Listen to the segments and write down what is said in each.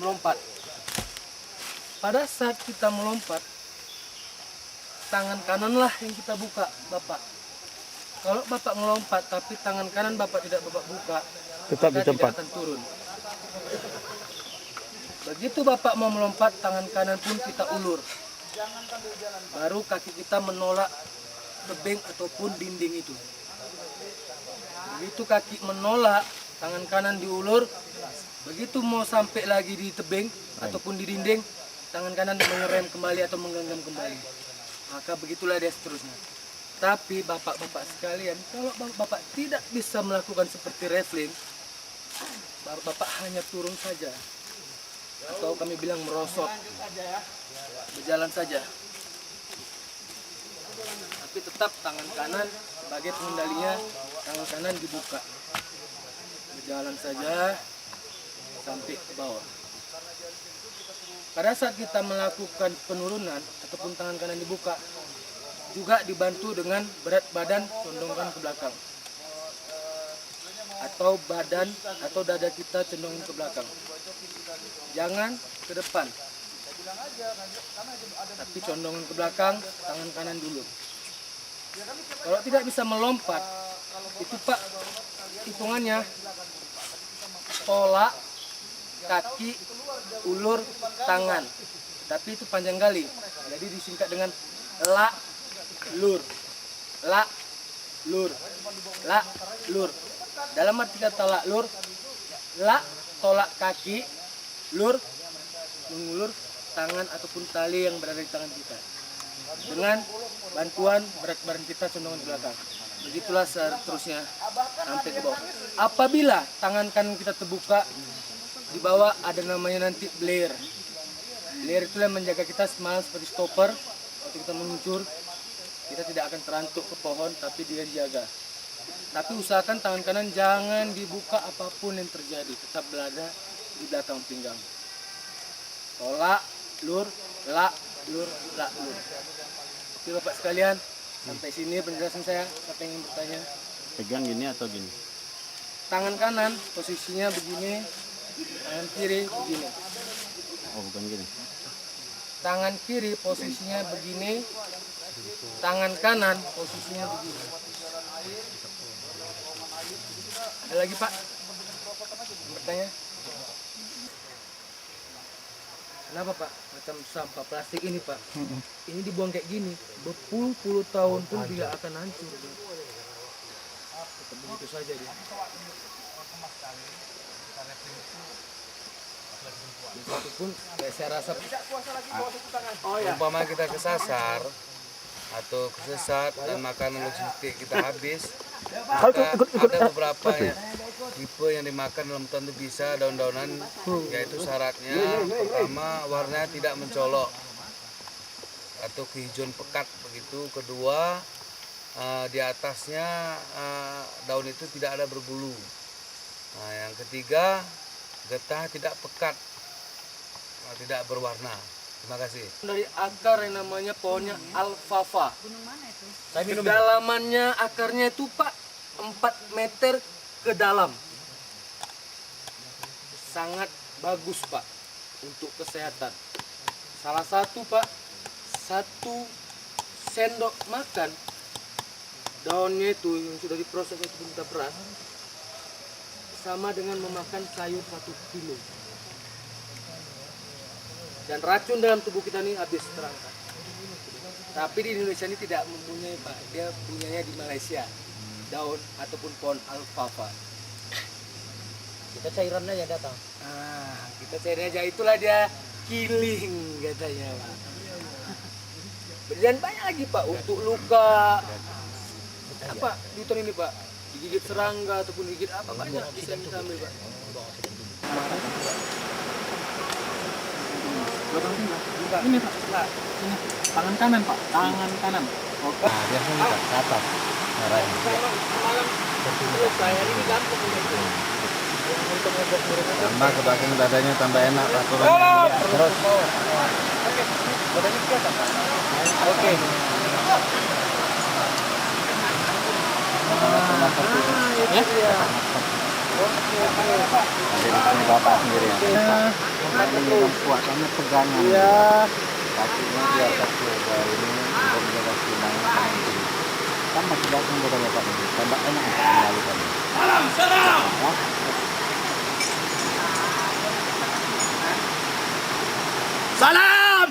melompat. Pada saat kita melompat, tangan kananlah yang kita buka, Bapak. Kalau Bapak melompat tapi tangan kanan Bapak tidak Bapak buka, Tetap di maka tempat. tidak akan turun. Begitu Bapak mau melompat, tangan kanan pun kita ulur. Baru kaki kita menolak tebing ataupun dinding itu. Begitu kaki menolak, tangan kanan diulur. Begitu mau sampai lagi di tebing ataupun di dinding, tangan kanan mengerem kembali atau menggenggam kembali. Maka begitulah dia seterusnya. Tapi bapak-bapak sekalian, kalau bapak tidak bisa melakukan seperti wrestling, bapak hanya turun saja. Atau kami bilang merosot, berjalan saja. Tapi tetap tangan kanan sebagai pengendalinya, tangan kanan dibuka. Berjalan saja sampai ke bawah. Pada saat kita melakukan penurunan ataupun tangan kanan dibuka, juga dibantu dengan berat badan condongkan ke belakang. Atau badan atau dada kita condongin ke belakang. Jangan ke depan. Tapi condongin ke belakang, tangan kanan dulu. Kalau tidak bisa melompat, itu Pak, hitungannya tolak, kaki, ulur, tangan. Tapi itu panjang kali. Jadi disingkat dengan la, lur. La, lur. La, lur. Dalam arti kata la, lur, la, tolak kaki, lur, mengulur tangan ataupun tali yang berada di tangan kita. Dengan bantuan berat badan kita condongan ke belakang. Begitulah seterusnya sampai ke bawah. Apabila tangan kanan kita terbuka, di bawah ada namanya nanti blair. Blair itulah yang menjaga kita semalam seperti stopper. Waktu kita meluncur, kita tidak akan terantuk ke pohon, tapi dia jaga. Tapi usahakan tangan kanan jangan dibuka apapun yang terjadi, tetap berada di belakang pinggang. Tolak, lur, la, lur, la, lur. Oke Bapak sekalian, sampai sini penjelasan saya. Siapa yang ingin bertanya? Pegang gini atau gini? Tangan kanan posisinya begini, tangan kiri begini. Oh, bukan gini. Tangan kiri posisinya begini, tangan kanan posisinya begini. Ada lagi Pak? Bertanya? Kenapa Pak? Macam sampah plastik ini Pak. Ini dibuang kayak gini, berpuluh-puluh tahun pun tidak akan hancur. Tetap begitu saja dia. Itu pun saya rasa umpama kita kesasar atau kesesat dan makanan logistik kita habis, maka ada beberapa ya, tipe yang dimakan dalam tentu bisa daun-daunan, yaitu syaratnya pertama warnanya tidak mencolok atau kehijauan pekat begitu. Kedua, di atasnya daun itu tidak ada berbulu. Nah, yang ketiga, getah tidak pekat, tidak berwarna. Terima kasih. Dari akar yang namanya pohonnya alfalfa. Kedalamannya akarnya itu Pak 4 meter ke dalam. Sangat bagus Pak untuk kesehatan. Salah satu Pak, 1 sendok makan daunnya itu yang sudah diproses itu kita peras sama dengan memakan sayur 1 kilo. Dan racun dalam tubuh kita ini habis terangkat. Tapi di Indonesia ini tidak mempunyai Pak, dia punyanya di Malaysia, daun ataupun pohon alfalfa. Kita cairannya yang datang. Kita cari aja, itulah dia killing katanya Pak. Dan banyak lagi Pak untuk luka apa di hutan ini Pak, digigit serangga ataupun digigit apa banyak bisa kita ambil Pak. Ini Pak, ini tangan kanan Pak, tangan kanan. Nah, biasanya ke atas. Ngarahin. Saya ini gampang gitu. Tambah ke belakang dadanya tambah enak Pak. Terus. Oke. Badannya kelihatan Pak. Oke. Itu dia. Oke. Ini bapak sendiri ya. Ini yang kuat karena pegangan. Iya. Kakinya biar kaki ini untuk menjaga keseimbangan. Kan masih datang dari bapak ini. Tambah enak untuk kembalikan. Salam. Salam.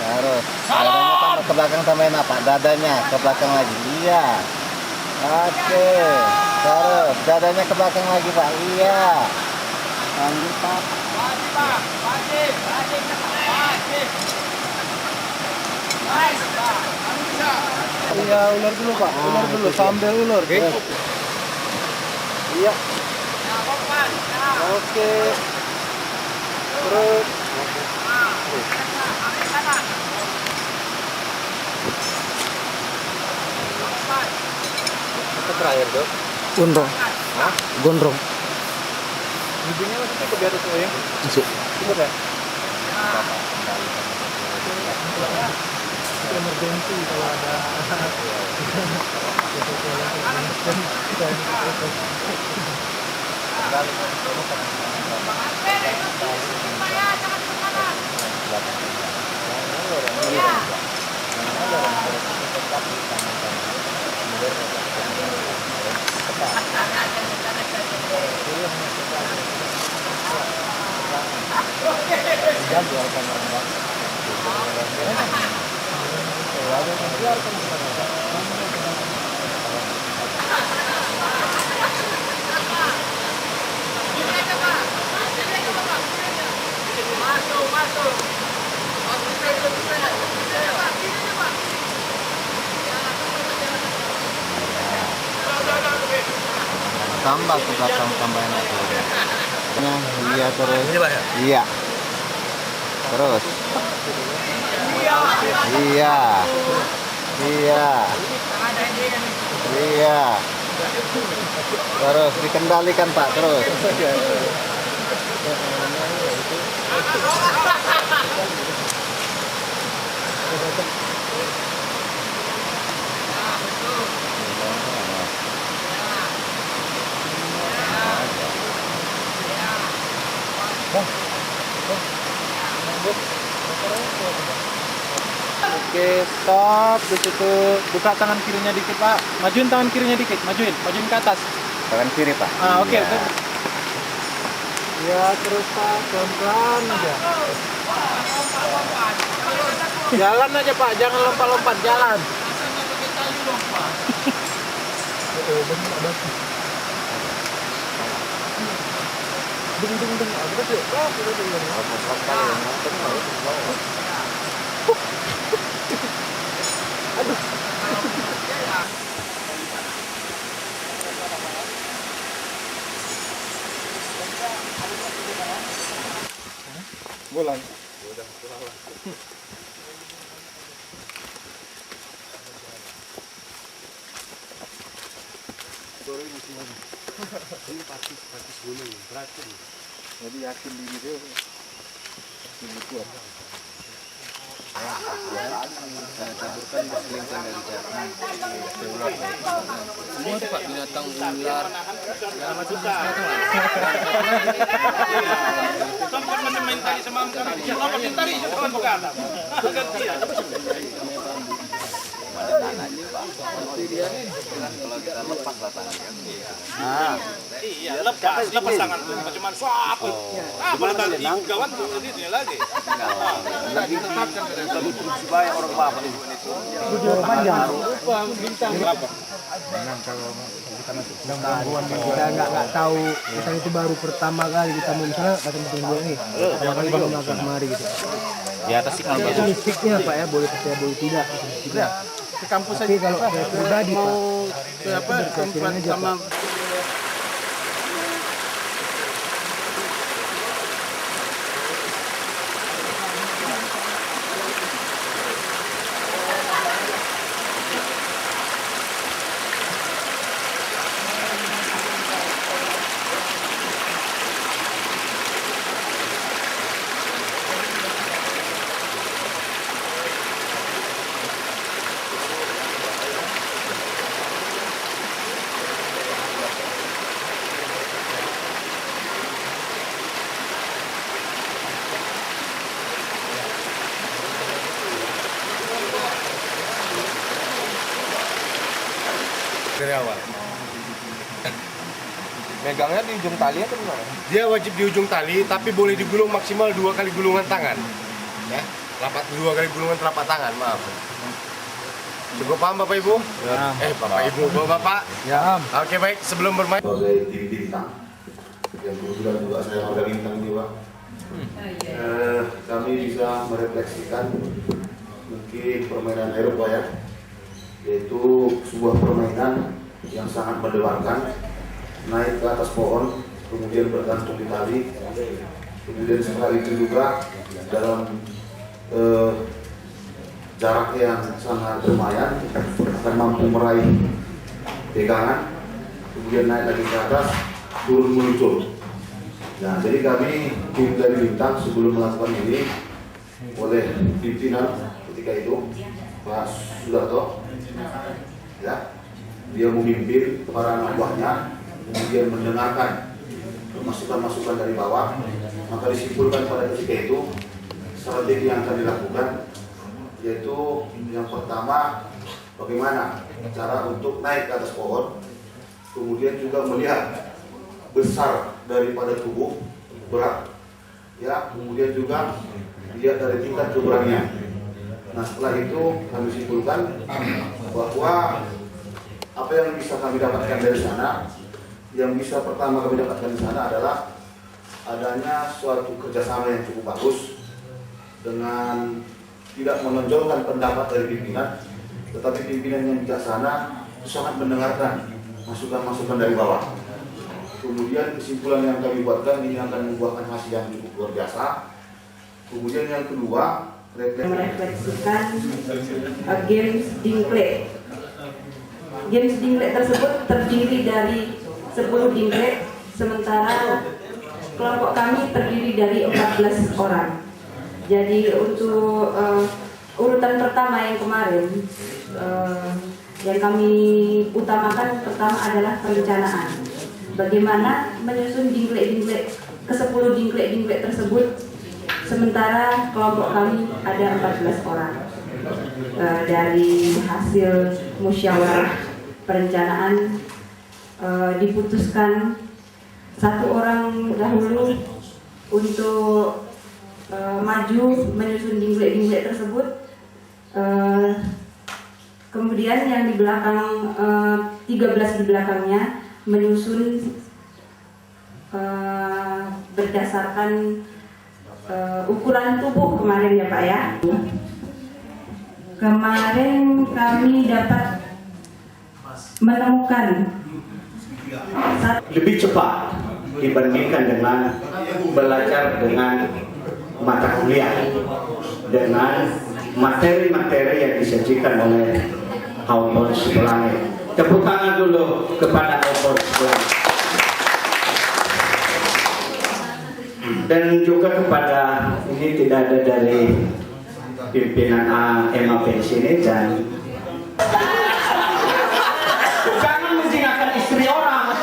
Terus dadanya tambah ke belakang tambahin apa? Dadanya ke belakang lagi. Iya. Oke. Terus dadanya ke belakang lagi Pak. Iya. Lanjut Pak. Iya, ular dulu Pak. Ular dulu sambil ulur. Iya. Oke. Terus. Itu terakhir dok. Gondrong. Gondrong. Bijinya maksudnya ke biar itu ya. Masuk. Cukup ya. Emergency kalau ada. Tambah ke belakang tambahin lagi. Iya terus. Iya. Terus. Iya. Iya. Iya. Terus dikendalikan Pak terus. Oke, stop di situ. Buka tangan kirinya dikit, Pak. Majuin tangan kirinya dikit, majuin ke atas. Tangan kiri Pak. Ah, oke. Iya. Ya, terus Pak, pelan-pelan aja. Jalan aja, Pak. Jangan lompat-lompat, jalan. Bulan. Jadi yakin diri dia. Ini kuat. Semua tuh Pak, binatang ular. Segala macam Iya, lepas tangan cuma swap. Boleh tadi kawan jadi dia lagi. Lagi tetapkan supaya orang apa ini. panjang. Bintang berapa? Kita nggak tahu misalnya itu baru pertama kali kita mau misalnya macam-macam dua nih pertama kali baru makan kemari gitu Di atas sih kalau itu mistiknya Pak ya, boleh percaya boleh tidak Ya, ke kampus tapi kalau saya pribadi Pak ke apa? Tempat sama dari awal. Megangnya di ujung tali atau gimana? Dia wajib di ujung tali, tapi boleh digulung maksimal 2 kali gulungan tangan. Ya, 2 kali gulungan telapak tangan, maaf. Cukup paham Bapak Ibu? Ya. Bapak Ibu, Bapak. Ya. Oke baik, sebelum bermain. Sebagai tim bintang yang kebetulan juga saya warga bintang ini Pak. Kami bisa merefleksikan mungkin permainan Eropa ya, yaitu sebuah permainan yang sangat mendebarkan, naik ke atas pohon kemudian bergantung di tali, kemudian setelah itu juga dalam jarak yang sangat lumayan akan mampu meraih pegangan, kemudian naik lagi ke atas, turun meluncur. Nah, jadi kami tim dari bintang sebelum melakukan ini oleh pimpinan ketika itu Pak Sudarto, ya, dia memimpin para anak buahnya, kemudian mendengarkan masukan-masukan dari bawah, maka disimpulkan pada ketika itu strategi yang akan dilakukan, yaitu yang pertama bagaimana cara untuk naik ke atas pohon, kemudian juga melihat besar daripada tubuh, berat, ya, kemudian juga lihat dari tingkat keberanian. Nah, setelah itu kami simpulkan bahwa apa yang bisa kami dapatkan dari sana, yang bisa pertama kami dapatkan di sana adalah adanya suatu kerjasama yang cukup bagus dengan tidak menonjolkan pendapat dari pimpinan, tetapi pimpinan yang bijaksana sangat mendengarkan masukan-masukan dari bawah. Kemudian kesimpulan yang kami buatkan ini akan membuahkan hasil yang cukup luar biasa. Kemudian yang kedua, merefleksikan games dinglek. Games dinglek tersebut terdiri dari 10 dinglek, sementara kelompok kami terdiri dari 14 orang. Jadi untuk urutan pertama yang kemarin, yang kami utamakan pertama adalah perencanaan. Bagaimana menyusun dinglek-dinglek ke-10 dinglek-dinglek tersebut, sementara kelompok kami ada 14 orang. Dari hasil musyawarah perencanaan diputuskan 1 orang dahulu untuk maju menyusun dinglek-dinglek tersebut. Kemudian yang di belakang 13 di belakangnya menyusun berdasarkan ukuran tubuh kemarin ya Pak ya. Kemarin kami dapat menemukan lebih cepat dibandingkan dengan belajar dengan mata kuliah, dengan materi-materi yang disajikan oleh Alphonse Blanc. Tepuk tangan dulu kepada Alphonse Blanc. Dan juga kepada, ini tidak ada dari pimpinan MAP di sini, dan jangan menjinakkan istri orang,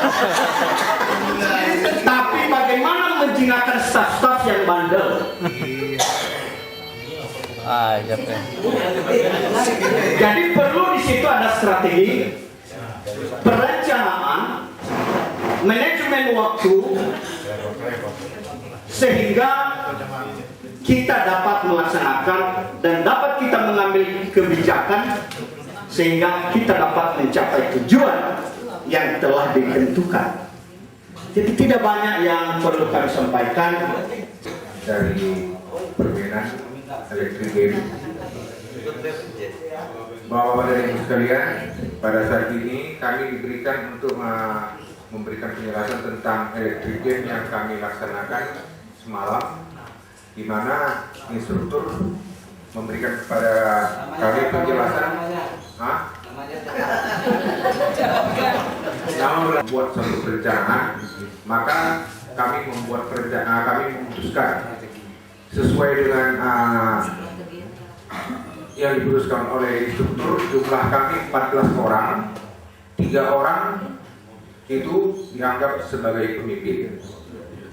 tapi bagaimana menjinakkan staf-staf yang bandel. Jadi perlu di situ ada strategi, perencanaan, manajemen waktu, sehingga kita dapat melaksanakan dan dapat kita mengambil kebijakan, sehingga kita dapat mencapai tujuan yang telah ditentukan. Jadi tidak banyak yang perlu kami sampaikan dari permainan elektrik game. Bapak-bapak dan ibu sekalian, pada saat ini kami diberikan untuk memberikan penjelasan tentang elektrik game yang kami laksanakan semalam, di mana instruktur memberikan kepada kami penjelasan. Namun membuat satu perencanaan, maka kami membuat perencanaan, kami memutuskan sesuai dengan yang diputuskan oleh instruktur. Jumlah kami 14 orang, 3 orang itu dianggap sebagai pemimpin,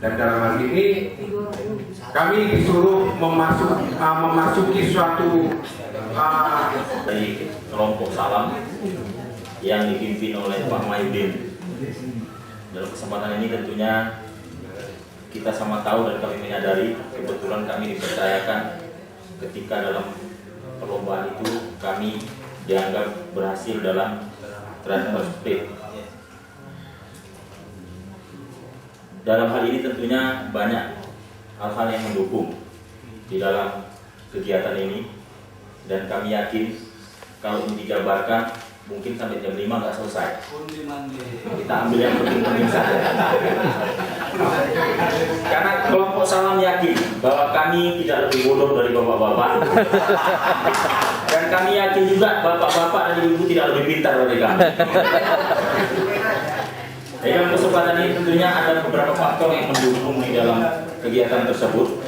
dan dalam hal ini kami disuruh memasuki suatu dari kelompok salam yang dipimpin oleh Pak Mahyudin. Dalam kesempatan ini tentunya kita sama tahu dan kami menyadari kebetulan kami dipercayakan ketika dalam perlombaan itu kami dianggap berhasil dalam transfer speed. Dalam hal ini tentunya banyak hal-hal yang mendukung di dalam kegiatan ini, dan kami yakin kalau ini dijabarkan mungkin sampai jam 5 nggak selesai. Kita ambil yang penting-penting saja. Karena kelompok Salam yakin bahwa kami tidak lebih bodoh dari bapak-bapak, dan kami yakin juga bapak-bapak dan ibu tidak lebih pintar dari kami. Jadi dalam kesempatan ini tentunya ada beberapa faktor yang mendukung di dalam kegiatan tersebut,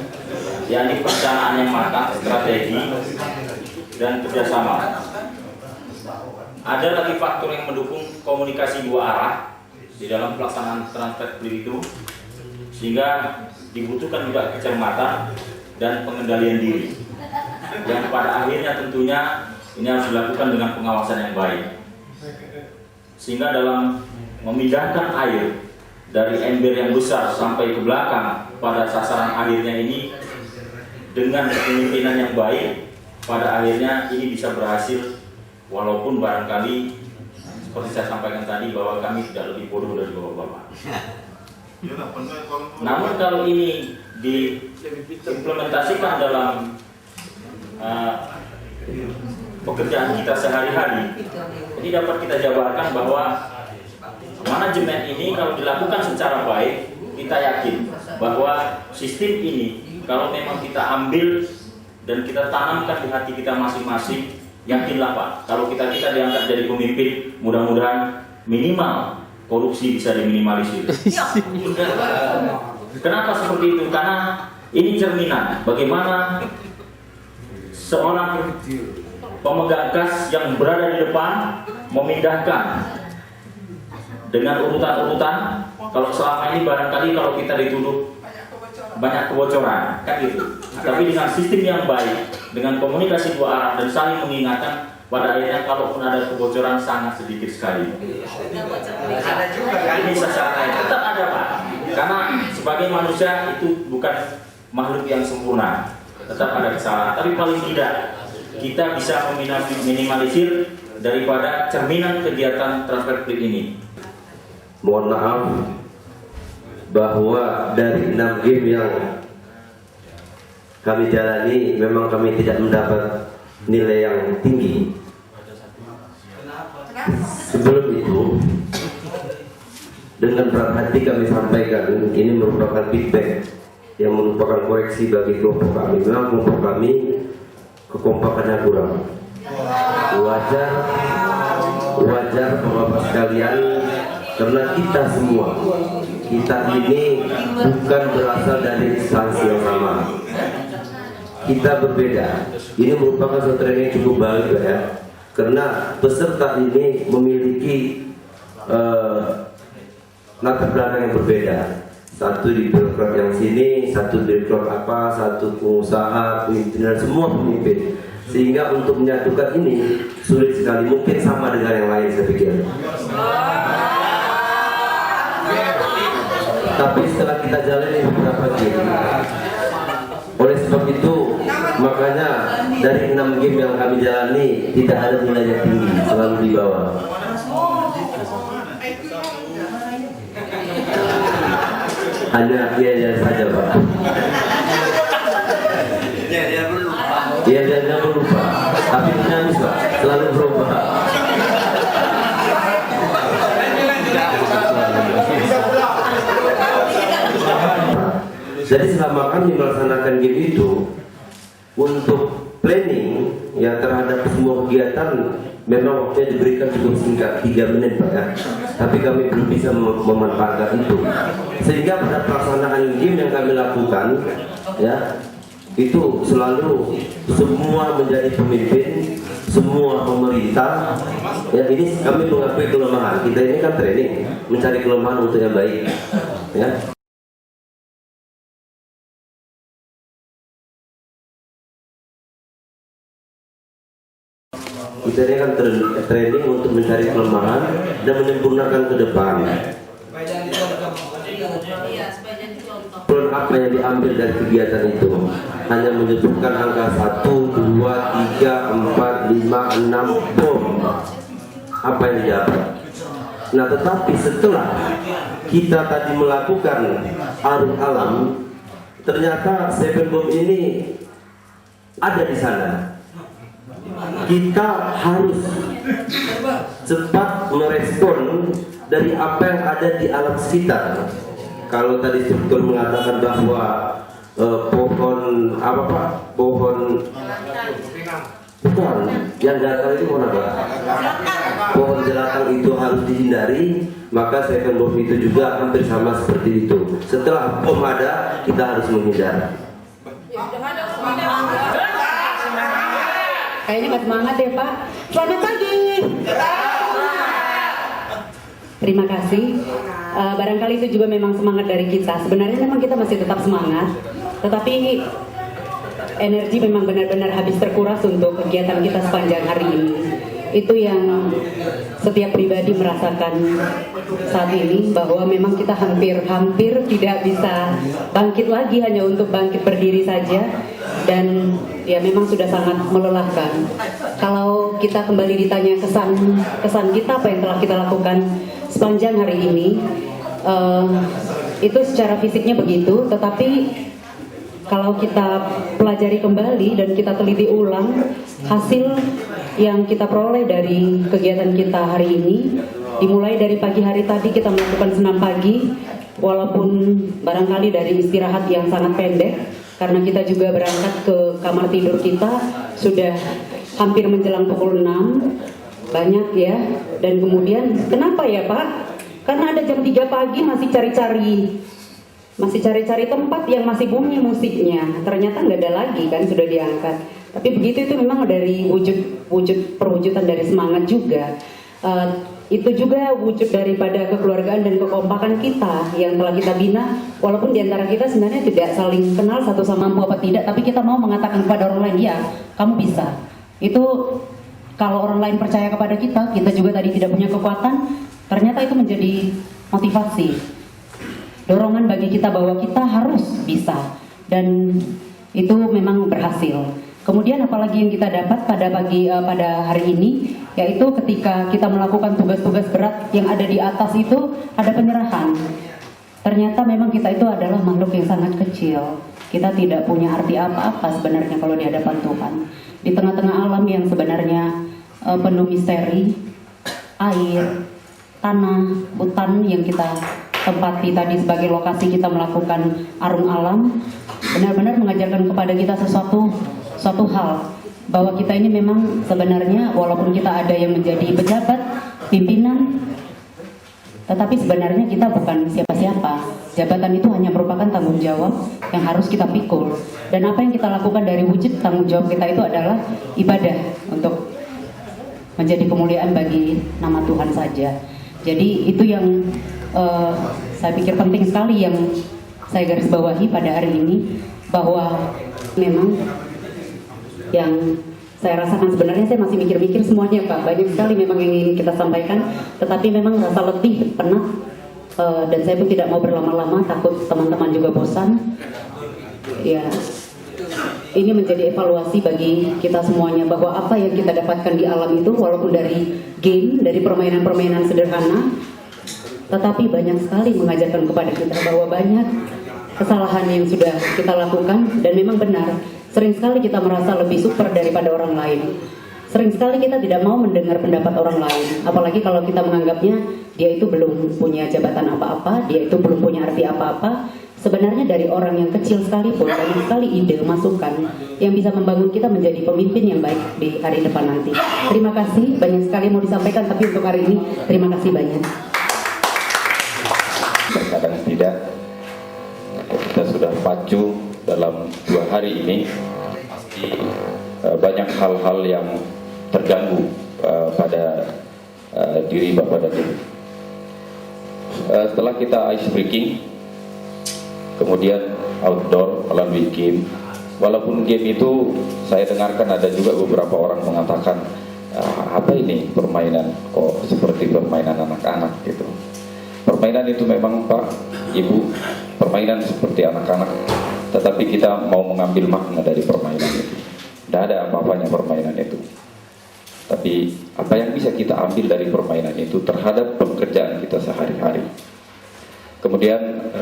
yakni perencanaan yang matang, strategi, dan kerjasama. Ada lagi faktor yang mendukung komunikasi dua arah di dalam pelaksanaan transfer fleet itu, sehingga dibutuhkan juga kecermatan dan pengendalian diri, yang pada akhirnya tentunya ini harus dilakukan dengan pengawasan yang baik, sehingga dalam memindahkan air dari ember yang besar sampai ke belakang pada sasaran akhirnya ini dengan kepemimpinan yang baik, pada akhirnya ini bisa berhasil, walaupun barangkali seperti saya sampaikan tadi bahwa kami tidak lebih bodoh dari bapak-bapak. Namun kalau ini diimplementasikan dalam pekerjaan kita sehari-hari, ini dapat kita jabarkan bahwa manajemen ini kalau dilakukan secara baik, kita yakin bahwa sistem ini kalau memang kita ambil dan kita tanamkan di hati kita masing-masing, yakinlah Pak, kalau kita diangkat jadi pemimpin, mudah-mudahan minimal korupsi bisa diminimalisir. Kenapa seperti itu? Karena ini cerminan bagaimana seorang pemegang kas yang berada di depan memindahkan dengan urutan-urutan. Kalau selama ini barangkali kalau kita dituduh banyak kebocoran, kan gitu. Tapi dengan sistem yang baik, dengan komunikasi dua arah dan saling mengingatkan, pada akhirnya kalaupun ada kebocoran sangat sedikit sekali. Ada juga kan? Ini secara tetap ada Pak. Karena sebagai manusia itu bukan makhluk yang sempurna, tetap ada kesalahan. Tapi paling tidak kita bisa meminimalisir daripada cerminan kegiatan transfer fleet ini. Mohon maaf bahwa dari 6 game yang kami jalani memang kami tidak mendapat nilai yang tinggi. Sebelum itu, dengan berat hati kami sampaikan ini merupakan feedback yang merupakan koreksi bagi kelompok kami. Memang kelompok kami kekompakannya kurang. Wajar Bapak sekalian, karena kita semua, kita ini bukan berasal dari instansi yang sama. Kita berbeda. Ini merupakan suatu yang cukup baik ya, karena peserta ini memiliki latar belakang yang berbeda. Satu di birokrat yang sini, satu direktur apa, satu pengusaha, pimpinan, semua pemimpin. Sehingga untuk menyatukan ini sulit sekali, mungkin sama dengan yang lain saya pikir. Tapi setelah kita jalani beberapa game, oleh sebab itu makanya dari 6 game yang kami jalani tidak ada nilai yang tinggi, selalu di bawah. Hanya dia saja Pak. Dia berubah, tapi dinamis Pak, selalu berubah. Jadi selama kami melaksanakan game itu, untuk planning ya terhadap semua kegiatan memang waktunya diberikan cukup singkat, 3 menit Pak ya. Tapi kami belum bisa memanfaatkan itu, sehingga pada pelaksanaan game yang kami lakukan ya, itu selalu semua menjadi pemimpin, semua pemerintah ya. Ini kami mengakui kelemahan kita, ini kan training mencari kelemahan untuk yang baik ya. Kita ini kan training untuk mencari kelemahan dan menyempurnakan ke depan. Peran apa yang diambil dari kegiatan itu? Hanya menyebutkan angka 1, 2, 3, 4, 5, 6, bom. Apa yang didapat? Nah, tetapi setelah kita tadi melakukan arung alam, ternyata 7 bom ini ada di sana. Kita harus cepat merespon dari apa yang ada di alam sekitar. Kalau tadi struktur mengatakan bahwa pohon apa Pak? Pohon bukan, yang datang itu pohon apa? Pohon jelatang itu harus dihindari, maka 7 bom itu juga hampir sama seperti itu. Setelah bom ada, kita harus menghindar. Kayaknya nggak semangat ya Pak. Selamat pagi. Terima kasih. Barangkali itu juga memang semangat dari kita. Sebenarnya memang kita masih tetap semangat, tetapi energi memang benar-benar habis terkuras untuk kegiatan kita sepanjang hari ini. Itu yang setiap pribadi merasakan saat ini, bahwa memang kita hampir tidak bisa bangkit lagi hanya untuk bangkit berdiri saja, dan ya memang sudah sangat melelahkan. Kalau kita kembali ditanya kesan kita apa yang telah kita lakukan sepanjang hari ini, itu secara fisiknya begitu, tetapi kalau kita pelajari kembali dan kita teliti ulang hasil yang kita peroleh dari kegiatan kita hari ini, dimulai dari pagi hari tadi kita melakukan senam pagi, walaupun barangkali dari istirahat yang sangat pendek, karena kita juga berangkat ke kamar tidur kita sudah hampir menjelang pukul 6, banyak ya. Dan kemudian kenapa ya Pak? Karena ada jam 3 pagi masih cari-cari tempat yang masih bunyi musiknya. Ternyata nggak ada lagi kan, sudah diangkat. Tapi begitu, itu memang dari wujud perwujudan dari semangat juga. Itu juga wujud daripada kekeluargaan dan kekompakan kita yang telah kita bina, walaupun diantara kita sebenarnya tidak saling kenal satu sama mampu apa tidak, tapi kita mau mengatakan kepada orang lain, ya kamu bisa. Itu kalau orang lain percaya kepada kita juga tadi tidak punya kekuatan, ternyata itu menjadi motivasi, dorongan bagi kita bahwa kita harus bisa, dan itu memang berhasil. Kemudian apalagi yang kita dapat pada hari ini, yaitu ketika kita melakukan tugas-tugas berat yang ada di atas itu ada penyerahan. Ternyata memang kita itu adalah makhluk yang sangat kecil. Kita tidak punya arti apa-apa sebenarnya kalau di hadapan Tuhan. Di tengah-tengah alam yang sebenarnya penuh misteri, air, tanah, hutan yang kita tempati tadi sebagai lokasi kita melakukan arung alam, benar-benar mengajarkan kepada kita suatu hal, bahwa kita ini memang sebenarnya walaupun kita ada yang menjadi pejabat, pimpinan, tetapi sebenarnya kita bukan siapa-siapa. Jabatan itu hanya merupakan tanggung jawab yang harus kita pikul, dan apa yang kita lakukan dari wujud tanggung jawab kita itu adalah ibadah untuk menjadi kemuliaan bagi nama Tuhan saja. Jadi itu yang saya pikir penting sekali yang saya garis bawahi pada hari ini, bahwa memang yang saya rasakan sebenarnya, saya masih mikir-mikir semuanya Pak, banyak sekali memang yang ingin kita sampaikan, tetapi memang rasa letih, penat, dan saya pun tidak mau berlama-lama, takut teman-teman juga bosan. Ya, ini menjadi evaluasi bagi kita semuanya, bahwa apa yang kita dapatkan di alam itu, walaupun dari game, dari permainan-permainan sederhana, tetapi banyak sekali mengajarkan kepada kita bahwa banyak kesalahan yang sudah kita lakukan, dan memang benar, sering sekali kita merasa lebih super daripada orang lain. Sering sekali kita tidak mau mendengar pendapat orang lain, apalagi kalau kita menganggapnya dia itu belum punya jabatan apa-apa, dia itu belum punya arti apa-apa. Sebenarnya dari orang yang kecil sekalipun, banyak sekali ide, masukan yang bisa membangun kita menjadi pemimpin yang baik di hari depan nanti. Terima kasih, banyak sekali mau disampaikan, tapi untuk hari ini terima kasih banyak. Terkadang tidak, kita sudah pacu dalam 2 hari ini, pasti banyak hal-hal yang terganggu pada diri Bapak dan Ibu. Setelah kita ice breaking, kemudian outdoor melalui game, walaupun game itu saya dengarkan ada juga beberapa orang mengatakan apa ini permainan, kok seperti permainan anak-anak gitu. Permainan itu memang Pak, Ibu, permainan seperti anak-anak, tetapi kita mau mengambil makna dari permainan itu. Tidak ada apa-apanya permainan itu. Tapi apa yang bisa kita ambil dari permainan itu terhadap pekerjaan kita sehari-hari. Kemudian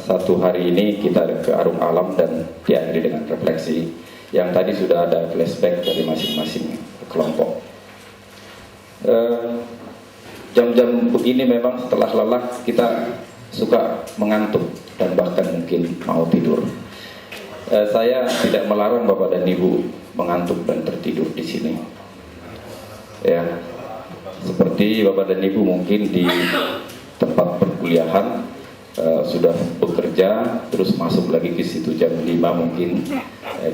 satu hari ini kita ke Arung Alam dan diakhiri dengan refleksi yang tadi sudah ada flashback dari masing-masing kelompok. Jam-jam begini memang setelah lelah kita suka mengantuk dan bahkan mungkin mau tidur. Saya tidak melarang Bapak dan Ibu mengantuk dan tertidur di sini. Ya, seperti Bapak dan Ibu mungkin di tempat perkuliahan sudah bekerja terus masuk lagi ke situ jam 5 mungkin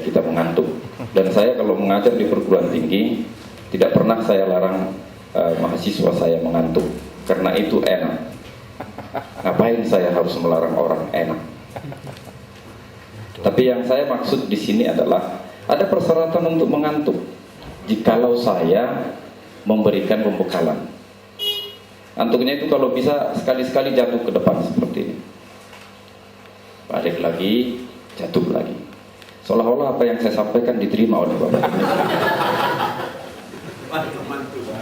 kita mengantuk. Dan saya kalau mengajar di perguruan tinggi tidak pernah saya larang mahasiswa saya mengantuk karena itu enak. Ngapain saya harus melarang orang enak? Tapi yang saya maksud di sini adalah ada persyaratan untuk mengantuk. Jikalau saya memberikan pembekalan, antuknya itu kalau bisa sekali-sekali jatuh ke depan seperti ini, balik lagi, jatuh lagi, seolah-olah apa yang saya sampaikan diterima oleh Bapak.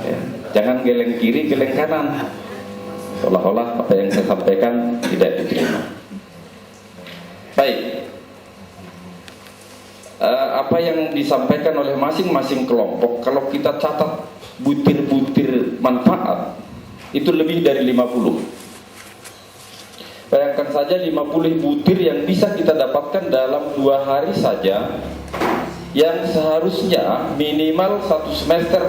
Ya, jangan geleng kiri, geleng kanan, seolah-olah apa yang saya sampaikan tidak diterima. Baik, apa yang disampaikan oleh masing-masing kelompok, kalau kita catat butir-butir manfaat itu lebih dari 50. Bayangkan saja 50 butir yang bisa kita dapatkan dalam 2 hari saja, yang seharusnya minimal 1 semester